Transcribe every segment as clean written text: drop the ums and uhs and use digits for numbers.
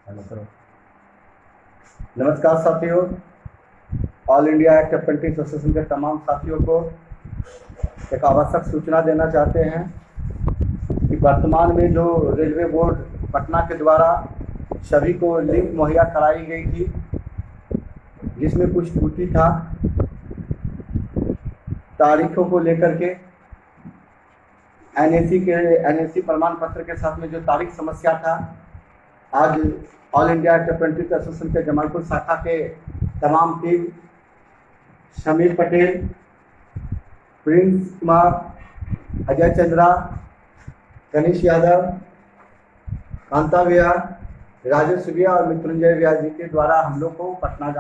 Hello करो। नमस्कार साथियों, all India act apprentice association के तमाम साथियों को एक आवश्यक सूचना देना चाहते हैं कि वर्तमान में जो रेलवे बोर्ड पटना के द्वारा सभी को लिंक मुहैया कराई गई थी, जिसमें कुछ त्रुटि था तारीखों को लेकर के। एनएसी प्रमाण पत्र के साथ में जो तारीख समस्या था, आज all India act apprentice association के जमालपुर शाखा के तमाम टीम शमीर पटेल, प्रिंस कुमार, अजय चंद्रा, कनिष यादव, कांता भैया, राजेश भैया और मृत्युंजय भैया जी के द्वारा हम लोग को पटना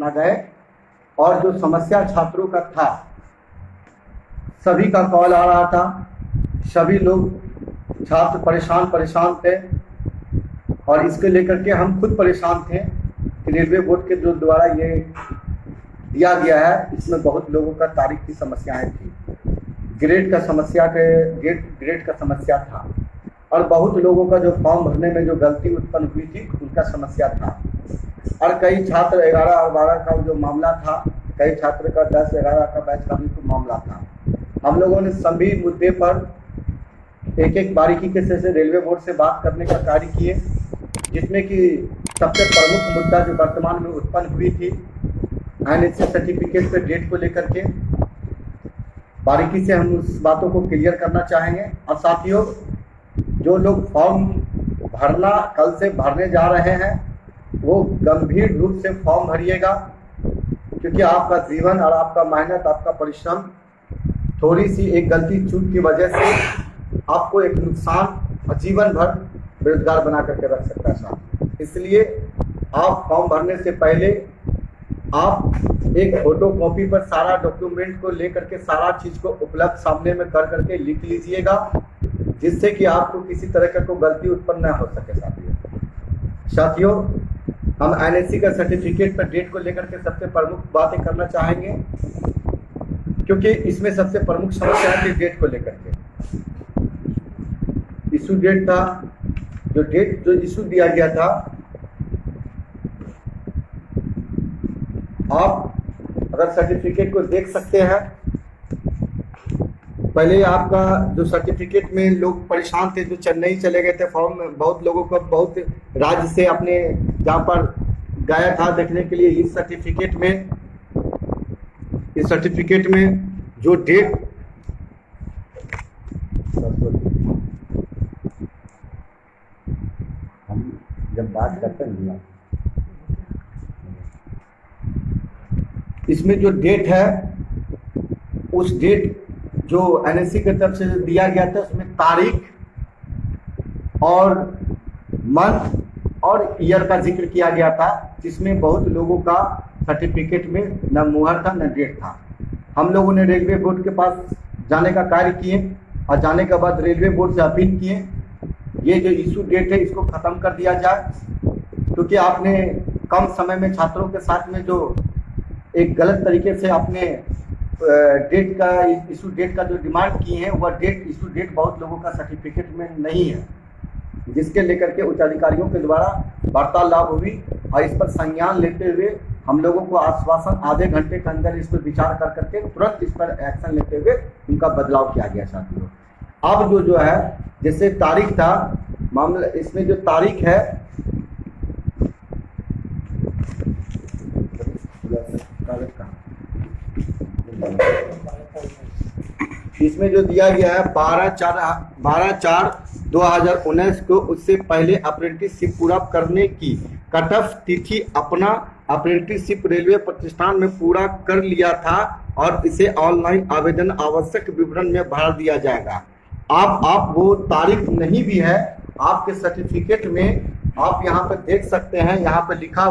गए और जो समस्या छात्रों का था, सभी का कॉल आ रहा था। सभी लोग छात्र परेशान थे और इसके लेकर के हम खुद परेशान थे कि रेलवे बोर्ड के जो द्वारा ये दिया गया है, इसमें बहुत लोगों का तारीख की समस्याएं थी, ग्रेड का समस्या था और बहुत लोगों का जो फॉर्म भरने में जो गलती उत्पन्न हुई थी उनका समस्या था। और कई छात्र 11 और 12 का जो मामला था, कई छात्र का 10-11 का बैच का भी मामला था। हम लोगों ने सभी मुद्दे पर एक बारीकी के से रेलवे बोर्ड से बात करने का कार्य किए, जिसमें कि सबसे प्रमुख मुद्दा जो वर्तमान में उत्पन्न हुई थी एनएसी सर्टिफिकेट पे डेट को लेकर के, बारीकी से हम उस बातों को क्लियर करना चाहेंगे। और साथियों, जो लोग फॉर्म भरना कल से भरने जा रहे हैं, वो गंभीर रूप से फॉर्म भरिएगा, क्योंकि आपका जीवन और आपका मेहनत, आपका परिश्रम थोड़ी सी एक गलती चूक की वजह से आपको एक नुकसान और जीवन भर बेरोजगार बना करके रख सकता है साहब। इसलिए आप फॉर्म भरने से पहले आप एक फोटो कॉपी पर सारा डॉक्यूमेंट को लेकर के सारा चीज को उपलब्ध सामने में कर करके लिख लीजिएगा, जिससे कि आपको किसी तरह का कोई गलती उत्पन्न न हो सके। साथियों, हम एनएससी का सर्टिफिकेट पर डेट को लेकर के सबसे प्रमुख बातें करना चाहेंगे, क्योंकि इसमें सबसे प्रमुख समस्या है डेट को लेकर के। इशू डेट था, जो इशू दिया गया था, आप अगर सर्टिफिकेट को देख सकते हैं, पहले आपका जो सर्टिफिकेट में लोग परेशान थे, जो चेन्नई चले गए थे फॉर्म में, बहुत लोगों को बहुत राज्य से अपने जहाँ पर गया था देखने के लिए। इस सर्टिफिकेट में जो डेट हम जब बात करते हैं, इसमें जो डेट है, उस डेट जो एनएससी की तरफ से दिया गया था, उसमें तारीख और मंथ और ईयर का जिक्र किया गया था, जिसमें बहुत लोगों का सर्टिफिकेट में न मुहर था न डेट था। हम लोगों ने रेलवे बोर्ड के पास जाने का कार्य किए और जाने के बाद रेलवे बोर्ड से अपील किए, ये जो इशू डेट है इसको ख़त्म कर दिया जाए, क्योंकि आपने कम समय में छात्रों के साथ में जो एक गलत तरीके से आपने इशू डेट का जो डिमांड की है, वह इशू डेट बहुत लोगों का सर्टिफिकेट में नहीं है, जिसके लेकर के उच्च अधिकारियों के द्वारा वार्तालाप हुई और इस पर संज्ञान लेते हुए हम लोगों को आश्वासन आधे घंटे के अंदर इस पर विचार कर करके तुरंत इस पर एक्शन लेते हुए उनका बदलाव किया गया। साथियों, अब जो है, जैसे तारीख था मामला, इसमें जो तारीख है, इसमें जो दिया गया है 12/4/2019 को, उससे पहले अप्रेंटिसशिप पूरा करने की कट ऑफ तिथि अपना अप्रेंटिसशिप रेलवे प्रतिष्ठान में पूरा कर लिया था और इसे ऑनलाइन आवेदन आवश्यक विवरण में भर दिया जाएगा। आप वो तारीख नहीं भी है आपके सर्टिफिकेट में, आप यहाँ पर देख सकते हैं, यहाँ पर लिखा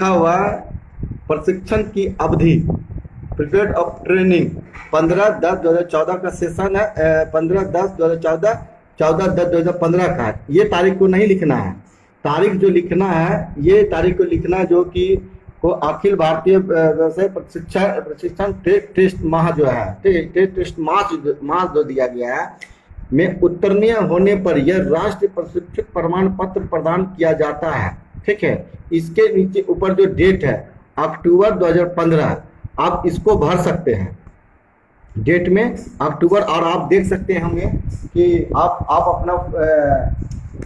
हुआ है प्रशिक्षण की अवधि, पीरियड ऑफ ट्रेनिंग 15/10/2014 का सेशन है, 15/10/2014, 14/10/2015 का है। ये तारीख को नहीं लिखना है, तारीख जो लिखना है, ये तारीख को लिखना है जो कि को अखिल भारतीय व्यवसाय प्रशिक्षण टेस्ट माह जो है, टेस्ट माह जो दिया गया है, में उत्तीर्ण होने पर यह राष्ट्रीय प्रशिक्षक प्रमाण पत्र प्रदान किया जाता है। ठीक है, इसके नीचे ऊपर जो डेट है अक्टूबर 2015, आप इसको भर सकते हैं डेट में अक्टूबर। और आप देख सकते होंगे कि आप अपना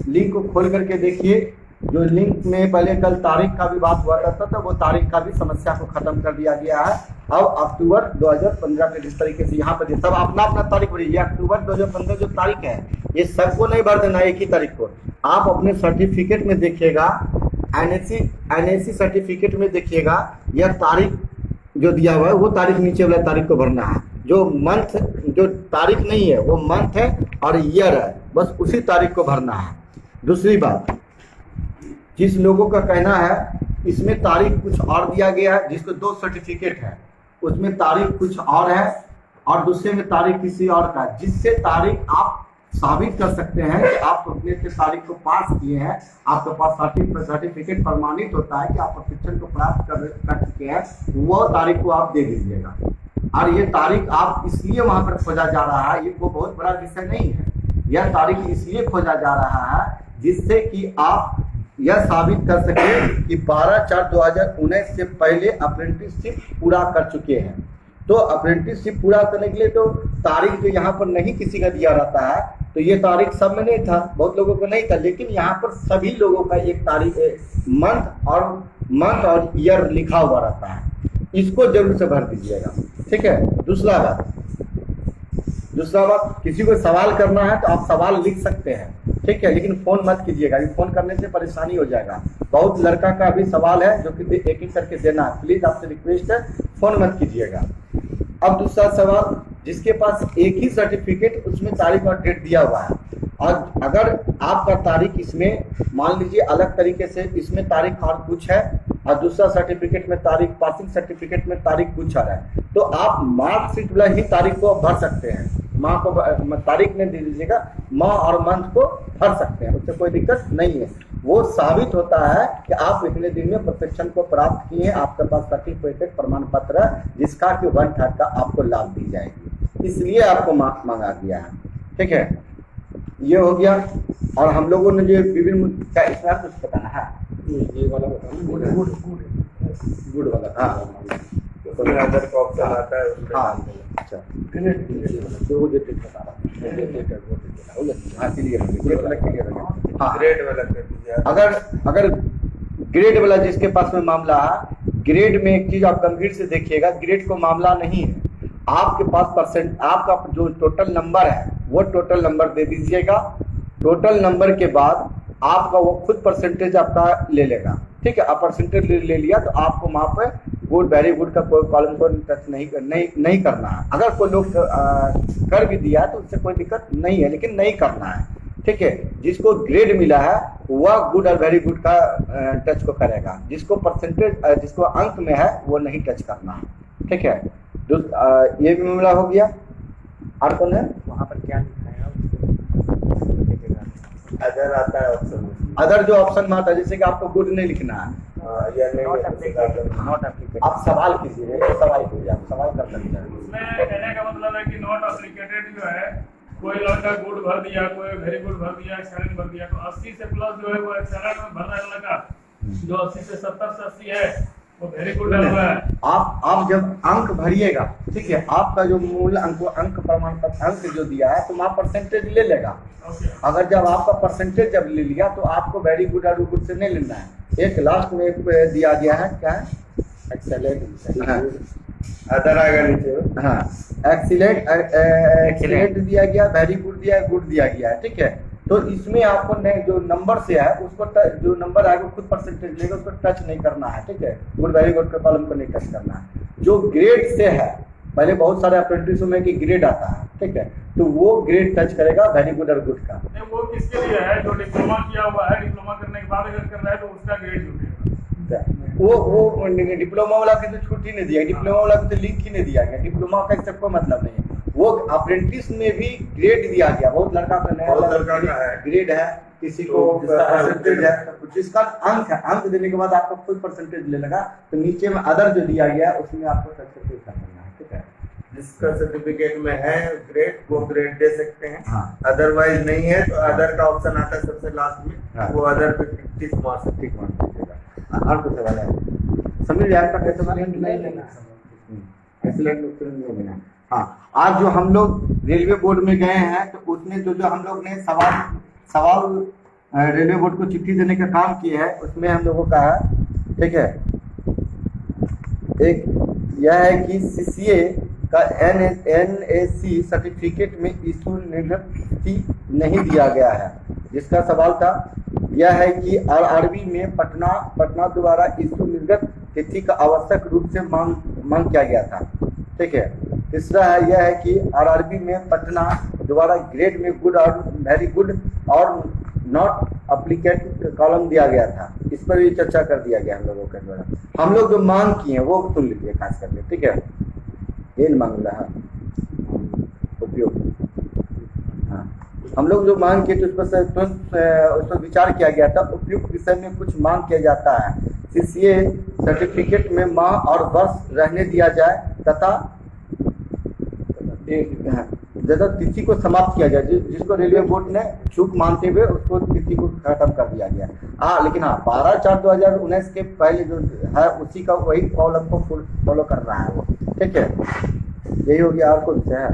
लिंक को खोल करके देखिए, जो लिंक में पहले कल तारीख का भी बात हुआ था तो वो तारीख का भी समस्या को खत्म कर दिया गया है। अब अक्टूबर 2015 के जिस तरीके से यहाँ पर सब अपना अपना तारीख भरिए। ये अक्टूबर 2015 जो तारीख है ये सबको नहीं भर देना एक ही तारीख को। आप अपने सर्टिफिकेट में देखिएगा, एनएससी सर्टिफिकेट में देखिएगा, यह तारीख जो दिया हुआ है वो तारीख नीचे वाला तारीख को भरना है। जो मंथ, जो तारीख नहीं है वो मंथ है और ईयर है, बस उसी तारीख को भरना है। दूसरी बात, जिस लोगों का कहना है इसमें तारीख कुछ और दिया गया है, जिसको 2 सर्टिफिकेट है उसमें तारीख कुछ और है और दूसरे में तारीख किसी और का, जिससे तारीख आप साबित कर सकते हैं कि आप अपने से तारीख को पास किए हैं, आपके पास सर्टिफिकेट प्रमाणित होता है कि आप प्रशिक्षण को प्राप्त कर चुके हैं, वो तारीख को आप दे दीजिएगा। और ये तारीख आप इसलिए वहां पर खोजा जा रहा है, ये वो बहुत बड़ा विषय नहीं है, यह तारीख इसलिए खोजा जा रहा है जिससे कि आप यह साबित कर सके कि 12/4/2019 से पहले अप्रेंटिसशिप पूरा कर चुके हैं। तो अप्रेंटिसशिप पूरा करने के लिए तो तारीख जो यहाँ पर नहीं किसी का दिया रहता है, तो ये तारीख सब में नहीं था, बहुत लोगों को नहीं था, लेकिन यहाँ पर सभी लोगों का एक तारीख, मंथ और ईयर लिखा हुआ रहता है, इसको जरूर से भर दीजिएगा। ठीक है। दूसरा बात, किसी को सवाल करना है तो आप सवाल लिख सकते हैं, ठीक है, लेकिन फोन मत कीजिएगा, फोन करने से परेशानी हो जाएगा। बहुत लड़का का भी सवाल है जो कि एक एक करके देना है, प्लीज आपसे रिक्वेस्ट है, फोन मत कीजिएगा। अब दूसरा सवाल, जिसके पास एक ही सर्टिफिकेट उसमें तारीख और डेट दिया हुआ है, और अगर आपका तारीख इसमें मान लीजिए अलग तरीके से इसमें तारीख और कुछ है और दूसरा सर्टिफिकेट में तारीख, पासिंग सर्टिफिकेट में तारीख कुछ और है, तो आप मार्कशीट वाला ही तारीख को भर सकते हैं। माह को तारीख नहीं दे दीजिएगा, माह और मंथ को भर सकते हैं, उससे कोई दिक्कत नहीं है। वो साबित होता है कि आप इतने दिन में प्रशिक्षण को प्राप्त किए हैं, आपके पास सर्टिफिकेट प्रमाण पत्र है जिसका कि 1/3 का आपको लाभ दी जाएगी, इसलिए आपको मांगा गया है। ठीक है, ये हो गया। और हम लोगों ने जो विभिन्न क्या इसमें कुछ बताना है, ये वाला गुड वाला, हाँ अदर का ऑप्शन आता है उसमें। हाँ अच्छा, जो डेट बता रहा हूँ, हाँ क्लियर हाँ, ग्रेड वाला कर दीजिए। अगर ग्रेड वाला जिसके पास में मामला है, ग्रेड में एक चीज आप गंभीर से देखिएगा, ग्रेड को मामला नहीं है, आपके पास परसेंट, आपका जो टोटल नंबर है वो टोटल नंबर दे दीजिएगा। टोटल नंबर के बाद आपका वो खुद परसेंटेज आपका ले लेगा। ठीक है, आप परसेंटेज ले लिया तो आपको वहाँ पे गुड, वेरी गुड का कोई कॉलम को टच नहीं करना है। अगर कोई लोग कर भी दिया तो उससे कोई दिक्कत नहीं है, लेकिन नहीं करना है। ठीक है, जिसको ग्रेड मिला है वह गुड और वेरी गुड का टच को करेगा, जिसको परसेंटेज, जिसको अंक में है वो नहीं टच करना है। ठीक है, ये भी मामला हो गया। और कौन है वहाँ पर क्या लिखा है? अदर आता है ऑप्शन, अदर जो ऑप्शन में आता है, जैसे कि आपको गुड नहीं लिखना है, या नहीं, नॉट एप्लीकेटेड। आप सवाल कीजिए, सवाल कीजिए, आप सवाल कर सकते हैं। उसमें कहने का मतलब है कि नॉट एप्लीकेटेड जो है, कोई लड़का गुड भर दिया, कोई वेरी गुड भर दिया, एक्सेलेंट भर दिया, तो 80 से प्लस जो है वो एक्सेलेंट में भरना लगा, जो 80 से 70 से 80 है वो वेरी गुड है। आप जब अंक भरिएगा, ठीक है, आपका जो मूल अंक प्रमाण पत्र अंक जो दिया है तो वहाँ परसेंटेज ले लेगा। अगर जब आपका परसेंटेज जब ले लिया तो आपको वेरी गुड और गुड से नहीं लेना है। एक लास्ट में एक दिया गया है, क्या है, एक्सेलेंट, हाँ अदर आएगा नीचे, हाँ एक्सीलेंट दिया गया, वेरी गुड दिया, गुड दिया गया है। ठीक है, तो इसमें आपको जो नंबर से है उसको जो नंबर आएगा खुद परसेंटेज लेगा, उसको टच नहीं करना है। ठीक है, गुड वेरी गुड के कॉलम को नहीं टच करना है। जो ग्रेड से है, पहले बहुत सारे अप्रेंटिसों में कि ग्रेड आता है, ठीक है, तो वो ग्रेड टच करेगा वेरी गुड और गुड का। वो किसके लिए है? जो डिप्लोमा किया हुआ है, डिप्लोमा करने के बाद अगर कर रहा है तो उसका ग्रेड छूटेगा। वो डिप्लोमा वाला की तो छूट ही नहीं दिया, डिप्लोमा वाला की तो लिंक ही नहीं दिया गया, डिप्लोमा का इससे कोई मतलब नहीं है। वो अप्रेंटिस में भी ग्रेड दिया गया, बहुत लड़का का नया ग्रेड है, किसी को परसेंटेज है, जिसका अंक है, अंक देने के बाद आपको खुद परसेंटेज ले लगा, तो नीचे में अदर जो दिया गया उसमें आपको परसेंटेज करना है। ठीक है, जिसका सर्टिफिकेट में है ग्रेड वो ग्रेड दे सकते हैं। हाँ। अदरवाइज नहीं है तो अदर का ऑप्शन आता है सबसे लास्ट में। हाँ। वो अदर पे टिक मार सकते ठीक मान दीजिएगा। और कुछ सवाल है? समझ लिया आपका कैसे सवाल है? नहीं लेना एक्सीलेंट उत्तर नहीं देना। हाँ, आज जो हम लोग रेलवे बोर्ड में गए हैं तो उसमें जो जो हम लोग ने सवाल रेलवे बोर्ड को चिट्ठी देने का काम किया है उसमें हम लोगों का है, ठीक है, एक यह है कि सीसीए का NAC सर्टिफिकेट में इशू निर्गत तिथि नहीं दिया गया है। जिसका सवाल था यह है कि RRB में पटना द्वारा इशू निर्गत तिथि का आवश्यक रूप से मांग किया गया था, ठीक है। तीसरा है यह है कि RRB में पटना द्वारा ग्रेड में गुड और वेरी गुड और नॉट अप्लीकेट कॉलम दिया गया था। इस पर भी चर्चा कर दिया गया हम लोगों के द्वारा। हम लोग जो मांग किए हैं वो सुन लीजिए खास करके, ठीक है। ये मामला है उपयोग। हाँ, हम लोग जो मांग किए थे उस पर उस पर विचार किया गया था। उपयुक्त विषय में कुछ मांग किया जाता है। सीसीए सर्टिफिकेट में माह और वर्ष रहने दिया जाए तथा जैसा तिथि को समाप्त किया जाए। जिसको रेलवे बोर्ड ने चूक मानते हुए उसको तिथि को खत्म कर दिया गया। हाँ, लेकिन हाँ 12/4/2019 के पहले जो है उसी का वही कॉलम को फॉलो कर रहा है वो, ठीक है। यही हो गया। और कुछ है?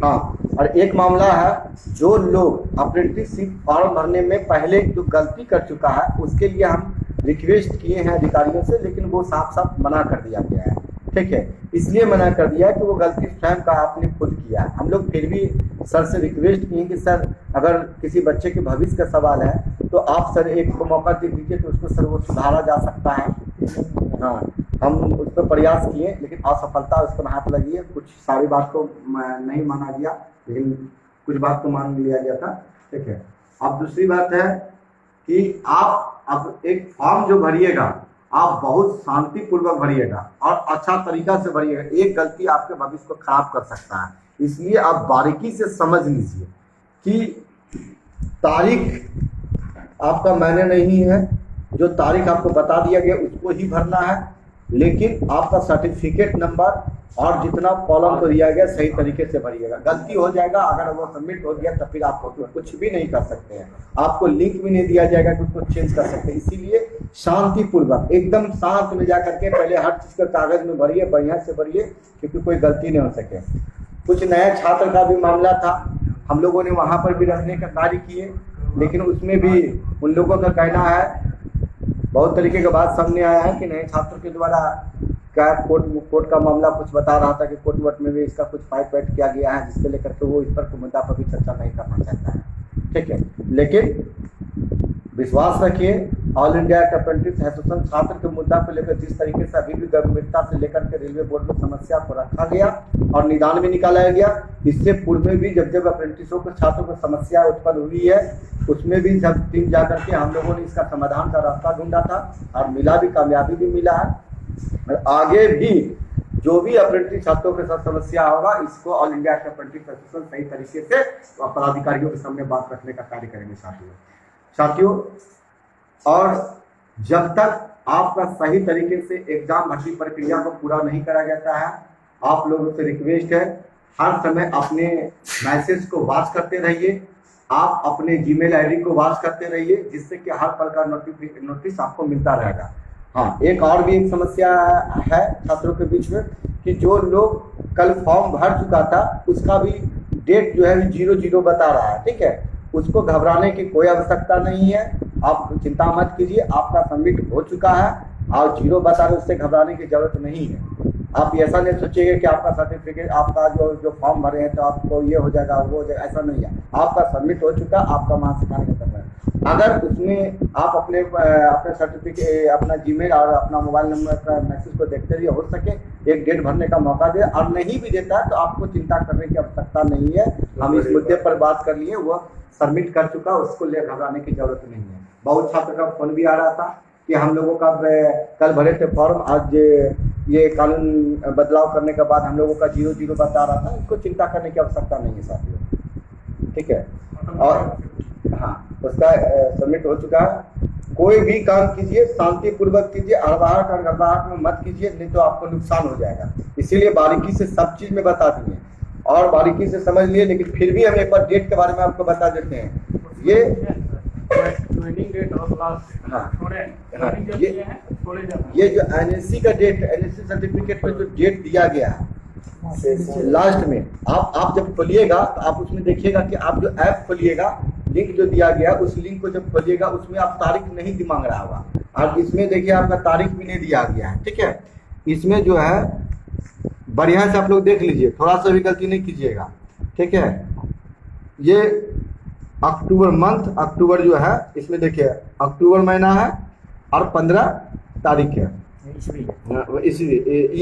हाँ, और एक मामला है जो लोग अप्रेंटिसशिप फॉर्म भरने में पहले जो गलती कर चुका है उसके लिए हम रिक्वेस्ट किए हैं अधिकारियों से, लेकिन वो साफ साफ मना कर दिया गया है, ठीक है। इसलिए मना कर दिया कि वो गलती स्वयं का आपने खुद किया है। हम लोग फिर भी सर से रिक्वेस्ट किए कि सर अगर किसी बच्चे के भविष्य का सवाल है तो आप सर एक मौका दे दीजिए तो उसको सर वो सुधारा जा सकता है। हाँ, हम उस पर प्रयास किए लेकिन असफलता उस पर हाथ लगी है। कुछ सारी बात को नहीं माना गया लेकिन कुछ बात को मान लिया गया था, ठीक है। अब दूसरी बात है कि आप अब एक फॉर्म जो भरिएगा आप बहुत शांतिपूर्वक भरिएगा और अच्छा तरीका से भरिएगा। एक गलती आपके भविष्य को खराब कर सकता है, इसलिए आप बारीकी से समझ लीजिए कि तारीख आपका मायने नहीं है। जो तारीख आपको बता दिया गया उसको ही भरना है, लेकिन आपका सर्टिफिकेट नंबर और जितना कॉलम को दिया गया सही तरीके से भरिएगा। गलती हो जाएगा अगर वो सबमिट हो गया तो फिर आप कुछ भी नहीं कर सकते हैं। आपको लिंक भी नहीं दिया जाएगा कि उसको चेंज कर सकते हैं। इसीलिए शांतिपूर्वक एकदम शांत में जा करके पहले हर चीज़ का कागज में भरिए, बढ़िया से भरिए, क्योंकि कोई गलती नहीं हो सके। कुछ नए छात्र का भी मामला था, हम लोगों ने वहाँ पर भी रखने का कार्य किए, लेकिन उसमें भी उन लोगों का कहना है बहुत तरीके का बात सामने आया है कि नए छात्रों के द्वारा क्या कोर्ट का मामला कुछ बता रहा था कि कोर्ट वोट में भी इसका कुछ फाइट वाइट किया गया है, जिसके लेकर के वो इस पर मुद्दा पर भी चर्चा नहीं करना चाहता है, ठीक है। लेकिन विश्वास रखिए ऑल इंडिया अप्रेंटिस एसोसिएशन छात्र के मुद्दा को लेकर जिस तरीके से अभी भी गंभीरता से लेकर के रेलवे बोर्ड में समस्या को रखा गया और निदान भी निकाला गया, इससे पूर्व में भी जब अप्रेंटिसों को छात्रों को समस्या उत्पन्न हुई है उसमें भी जब टीम जाकर के हम लोगों ने इसका समाधान का रास्ता ढूंढा था और मिला भी, कामयाबी भी मिला है। और आगे भी जो भी अप्रेंटिस छात्रों के साथ समस्या होगा इसको ऑल इंडिया अप्रेंटिस एसोसिएशन सही तरीके से पदाधिकारियों के सामने बात रखने का कार्य करेंगे साथियों। और जब तक आपका सही तरीके से एग्जाम भर्ती प्रक्रिया को पूरा नहीं करा जाता है, आप लोगों से रिक्वेस्ट है हर समय अपने मैसेज को वॉच करते रहिए, आप अपने जीमेल आईडी को वॉच करते रहिए, जिससे कि हर पल का नोटिस आपको मिलता रहेगा। हाँ, एक और भी एक समस्या है छात्रों के बीच में कि जो लोग कल फॉर्म भर चुका था उसका भी डेट जो है 00 बता रहा है, ठीक है। उसको घबराने की कोई आवश्यकता नहीं है, आप चिंता मत कीजिए, आपका सबमिट हो चुका है और 0 बता रहे उससे घबराने की जरूरत नहीं है। आप ऐसा नहीं सोचिएगा कि आपका सर्टिफिकेट आपका जो फॉर्म भरे हैं तो आपको ये हो जाएगा वो हो जाएगा, ऐसा नहीं है। आपका सबमिट हो चुका, आपका वहाँ सिखाने का समय है। अगर उसमें आप अपने सर्टिफिकेट अपना जीमेल और अपना मोबाइल नंबर का मैसेज को देखते हुए हो सके एक डेट भरने का मौका दे, और नहीं भी देता है तो आपको चिंता करने की आवश्यकता नहीं है। हम इस मुद्दे पर बात कर लिए, वो सबमिट कर चुका, उसको ले घबराने की जरूरत नहीं है। बहुत छात्र का फोन भी आ रहा था कि हम लोगों का कल भरे थे फॉर्म, आज ये कानून बदलाव करने के बाद हम लोगों का 00 बता रहा था। इसको चिंता करने की आवश्यकता नहीं है साथियों, ठीक है। और हाँ, उसका सबमिट हो चुका है कोई भी काम कीजिए शांति पूर्वक कीजिए, हड़बड़ाहट और गड़बड़ाहट में मत कीजिए, नहीं तो आपको नुकसान हो जाएगा। इसीलिए बारीकी से सब चीज में बता दिए और बारीकी से समझ लिए, लेकिन फिर भी हम एक बार डेट के बारे में आपको बता देते हैं। ये ज्वाइनिंग डेट और लास्ट हाँ। थोड़े हाँ, ज्वाइनिंग ये- दिए हैं थोड़े ज्यादा। ये जो एनएससी का डेट, एनएससी सर्टिफिकेट में जो डेट दिया गया है लास्ट में, आप जब खोलिएगा तो आप उसमें देखिएगा कि आप जो ऐप खोलिएगा, लिंक जो दिया गया उस लिंक को जब खोलिएगा उसमें आप तारीख नहीं मांग रहा होगा, और इसमें देखिए आपका तारीख भी नहीं दिया गया है। ठीक है, इसमें जो है बढ़िया से आप लोग देख लीजिए, थोड़ा सा भी गलती नहीं कीजिएगा। ठीक है, ये अक्टूबर मंथ, अक्टूबर जो है इसमें देखिए अक्टूबर महीना है और 15 तारीख है, इसी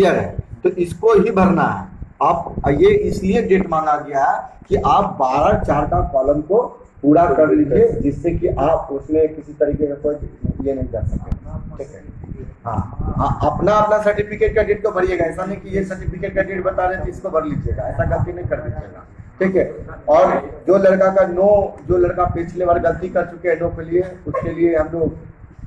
ईयर है, तो इसको ही भरना है आप। ये इसलिए डेट मांगा गया है कि आप 12/4 का कॉलम को पूरा कर लीजिए, जिससे कि आप उसमें किसी तरीके का कोई ये नहीं कर सके। ठीक है, हाँ, अपना अपना सर्टिफिकेट का डेट को भरिएगा, ऐसा नहीं कि ये सर्टिफिकेट का डेट बता रहे थे इसको भर लीजिएगा, ऐसा गलती नहीं कर दीजिएगा। ठीक है, और जो लड़का का नो, जो लड़का पिछले बार गलती कर चुके हैं नो के लिए, उसके लिए हम लोग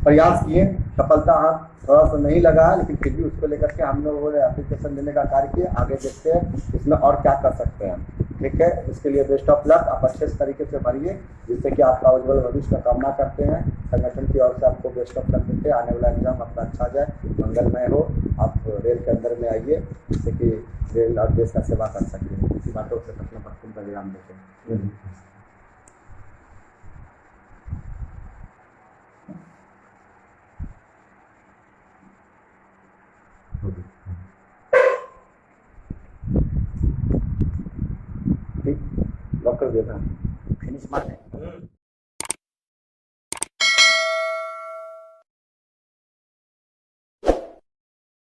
प्रयास किए, सफलता हाथ थोड़ा सा नहीं लगा है, लेकिन फिर भी उसको लेकर के हम लोग एप्लीकेशन देने का कार्य किए। आगे देखते हैं इसमें और क्या कर सकते हैं। ठीक है, इसके लिए बेस्ट ऑफ लक, आप अच्छे तरीके से भरिए, जिससे कि आपका उज्जवल भविष्य का कामना करते हैं। संगठन की ओर से आपको बेस्ट ऑफ लक देते हैं, आने वाला एग्जाम आपका अच्छा जाए, मंगलमय हो, आप रेल के अंदर में आइए, जिससे कि रेल और देश का सेवा कर सकें। इसी बातों से अपना भक्ति का विराम देते हैं। ठीक, लॉक कर दिया था। फिनिश मार